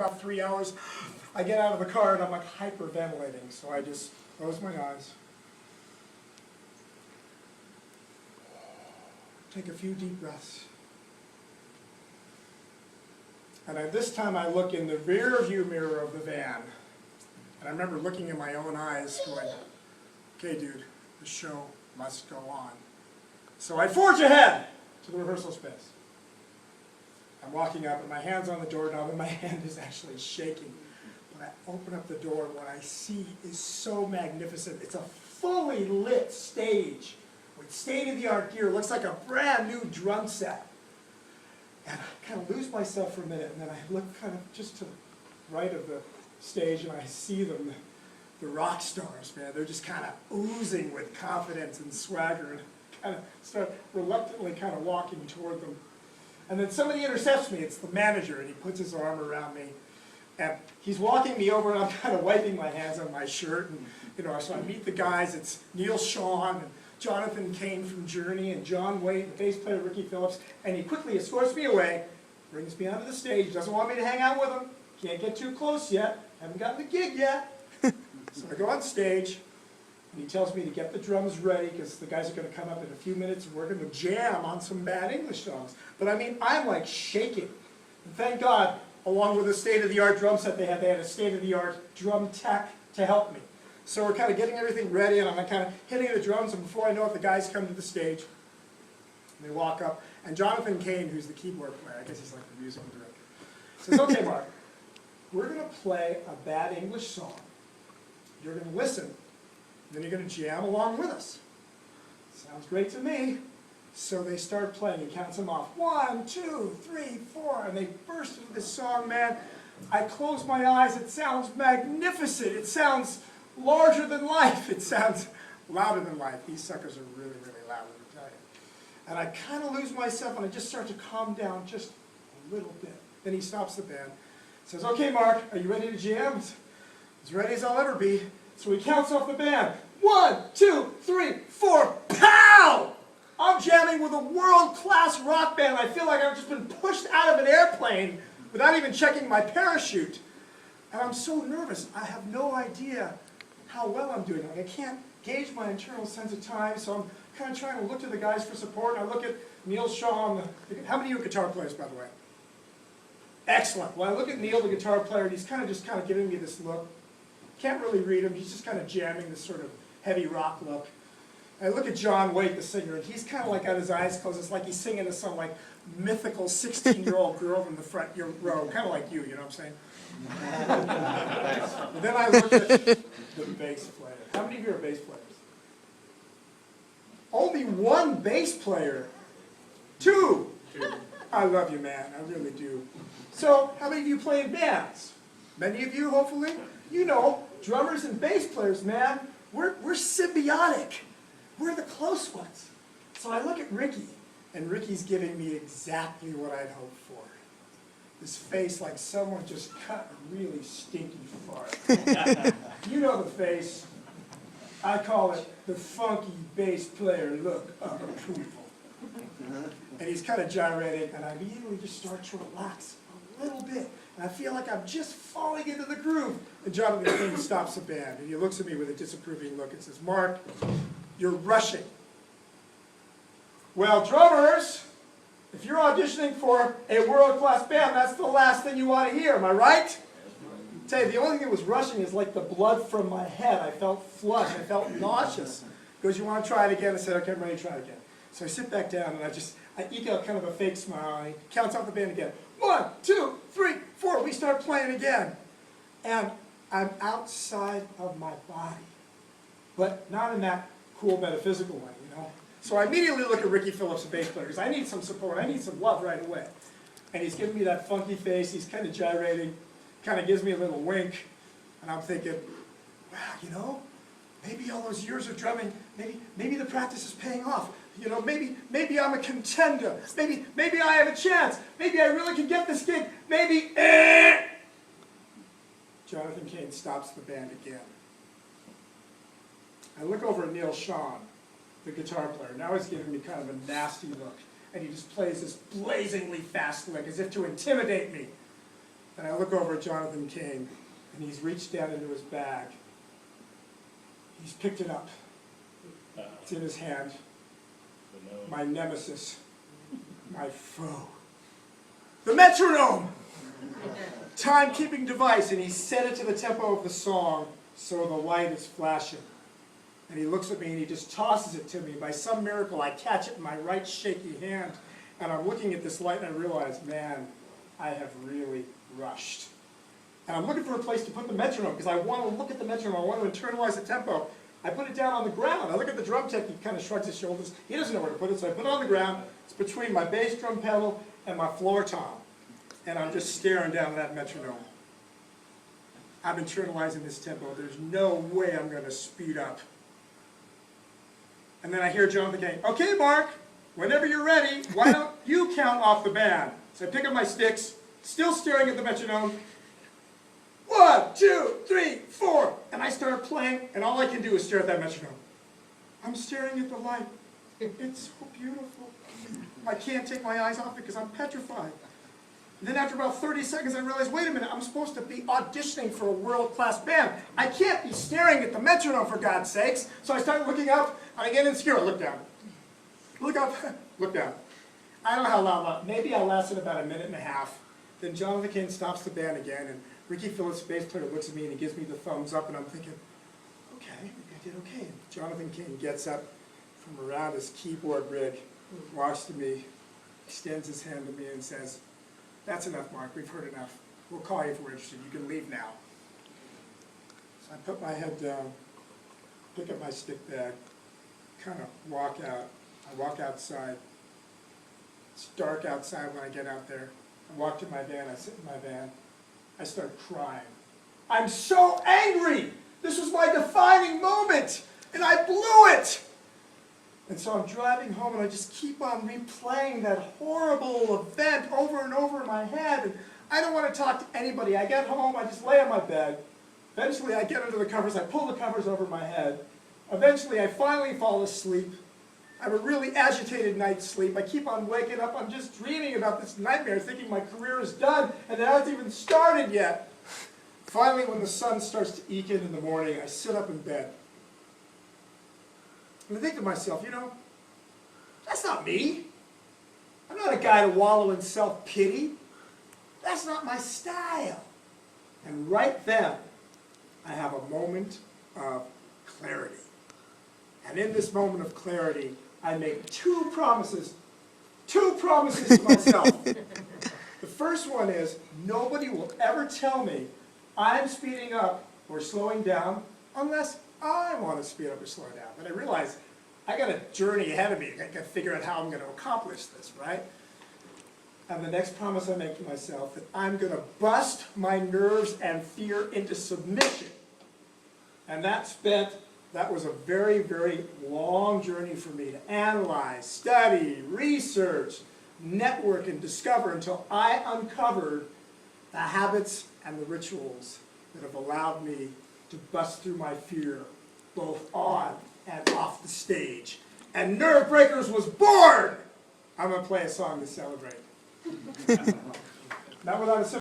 about 3 hours. I get out of the car and I'm like hyperventilating, so I just close my eyes. Take a few deep breaths. And this time I look in the rear view mirror of the van. And I remember looking in my own eyes going, okay dude, the show must go on. So I forge ahead to the rehearsal space. I'm walking up and my hand's on the doorknob and my hand is actually shaking. But I open up the door and what I see is so magnificent. It's a fully lit stage with state-of-the-art gear. It looks like a brand new drum set. And I kind of lose myself for a minute and then I look kind of just to the right of the stage and I see them, the rock stars, man. They're just kind of oozing with confidence and swagger, and I kind of start reluctantly kind of walking toward them. And then somebody intercepts me. It's the manager, and he puts his arm around me. And he's walking me over, and I'm kind of wiping my hands on my shirt. And so I meet the guys. It's Neil Sean and Jonathan Cain from Journey and John Waite, the bass player Ricky Phillips. And he quickly escorts me away, brings me onto the stage. Doesn't want me to hang out with him. Can't get too close yet. Haven't gotten the gig yet. So I go on stage, and he tells me to get the drums ready because the guys are going to come up in a few minutes and we're going to jam on some bad English songs. But I mean, I'm like shaking. And thank God, along with the state-of-the-art drum set they had a state-of-the-art drum tech to help me. So we're kind of getting everything ready, and I'm kind of hitting the drums, and before I know it, the guys come to the stage. And they walk up, and Jonathan Cain, who's the keyboard player, I guess he's like the musical director, says, okay, Mark, we're going to play a bad English song. You're going to listen, and then you're going to jam along with us. Sounds great to me. So they start playing. He counts them off. 1, 2, 3, 4. And they burst into this song, man. I close my eyes. It sounds magnificent. It sounds larger than life. It sounds louder than life. These suckers are really, really loud, let me tell you. And I kind of lose myself, and I just start to calm down just a little bit. Then he stops the band. Says, okay, Mark, are you ready to jam? As ready as I'll ever be. So he counts off the band. 1, 2, 3, 4. Pow! I'm jamming with a world-class rock band. I feel like I've just been pushed out of an airplane without even checking my parachute. And I'm so nervous. I have no idea how well I'm doing. Like, I can't gauge my internal sense of time, so I'm kind of trying to look to the guys for support. And I look at Neil Shaw. How many of you are guitar players, by the way? Excellent. Well, I look at Neil, the guitar player, and he's kind of giving me this look. Can't really read him. He's just kind of jamming this sort of heavy rock look. I look at John Waite, the singer, and he's kind of like got his eyes closed. It's like he's singing to some like mythical 16-year-old girl from the front row, kind of like you know what I'm saying? And then I look at the bass player. How many of you are bass players? Only one bass player. 2. I love you, man. I really do. So, how many of you play in bands? Many of you, hopefully. You know, drummers and bass players, man, we're symbiotic. We're the close ones. So I look at Ricky, and Ricky's giving me exactly what I'd hoped for. His face like someone just cut a really stinky fart. You know the face. I call it the funky bass player look of approval. And he's kind of gyrating, and I immediately just start to relax a little bit. And I feel like I'm just falling into the groove. And Jonathan Cain stops the band, and he looks at me with a disapproving look and says, Mark, you're rushing. Well, drummers, if you're auditioning for a world-class band, that's the last thing you want to hear, am I right? I tell you, the only thing that was rushing is like the blood from my head. I felt flush. I felt nauseous. He goes, you want to try it again? I said, okay, I'm ready to try it again. So I sit back down, and I eke out kind of a fake smile, and he counts off the band again. 1, 2, 3, 4. We start playing again. And I'm outside of my body. But not in that cool metaphysical way, you know. So I immediately look at Ricky Phillips, the bass player, because I need some support. I need some love right away. And he's giving me that funky face. He's kind of gyrating, kind of gives me a little wink. And I'm thinking, wow, you know, maybe all those years of drumming, maybe the practice is paying off. You know, maybe I'm a contender. Maybe I have a chance. Maybe I really can get this gig. Maybe. Jonathan Cain stops the band again. I look over at Neil Sean, the guitar player. Now he's giving me kind of a nasty look. And he just plays this blazingly fast lick as if to intimidate me. And I look over at Jonathan Cain, and he's reached down into his bag. He's picked it up. It's in his hand. My nemesis, my foe. The metronome! Time-keeping device, and he set it to the tempo of the song, so the light is flashing. And he looks at me and he just tosses it to me. By some miracle, I catch it in my right shaky hand, and I'm looking at this light and I realize, man, I have really rushed. And I'm looking for a place to put the metronome, because I want to look at the metronome, I want to internalize the tempo. I put it down on the ground. I look at the drum tech, he kind of shrugs his shoulders. He doesn't know where to put it, so I put it on the ground. It's between my bass drum pedal and my floor tom. And I'm just staring down at that metronome. I'm internalizing this tempo. There's no way I'm going to speed up. And then I hear Jonathan Cain, okay, Mark, whenever you're ready, why don't you count off the band? So I pick up my sticks, still staring at the metronome. 1, 2, 3, 4. And I start playing, and all I can do is stare at that metronome. I'm staring at the light. It's so beautiful. I can't take my eyes off it because I'm petrified. And then after about 30 seconds, I realize, wait a minute, I'm supposed to be auditioning for a world-class band. I can't be staring at the metronome, for God's sakes. So I start looking up, and I get insecure. I look down. Look up, look down. I don't know how long, maybe I lasted about a minute and a half. Then Jonathan Cain stops the band again, and Ricky Phillips, bass player, looks at me and he gives me the thumbs up, and I'm thinking, okay, maybe I did okay. And Jonathan Cain gets up from around his keyboard rig, walks to me, extends his hand to me and says, that's enough, Mark, we've heard enough. We'll call you if we're interested. You can leave now. So I put my head down, pick up my stick bag, kind of walk out. I walk outside. It's dark outside when I get out there. I walk to my van, I sit in my van. I start crying. I'm so angry! This was my defining moment, and I blew it! And so I'm driving home, and I just keep on replaying that horrible event over and over in my head, and I don't want to talk to anybody. I get home, I just lay on my bed. Eventually I get under the covers, I pull the covers over my head. Eventually I finally fall asleep. I have a really agitated night's sleep. I keep on waking up, I'm just dreaming about this nightmare, thinking my career is done, and it hasn't even started yet. Finally, when the sun starts to eke in the morning, I sit up in bed. And I think to myself, you know, that's not me. I'm not a guy to wallow in self-pity. That's not my style. And right then, I have a moment of clarity. And in this moment of clarity, I make two promises to myself. The first one is, nobody will ever tell me I'm speeding up or slowing down unless I want to speed up or slow down. But I realize I got a journey ahead of me. I got to figure out how I'm going to accomplish this, right? And the next promise I make to myself, that I'm going to bust my nerves and fear into submission. And that was a very, very long journey for me to analyze, study, research, network, and discover until I uncovered the habits and the rituals that have allowed me to bust through my fear, both on and off the stage. And Nerve Breakers was born! I'm going to play a song to celebrate. Not without a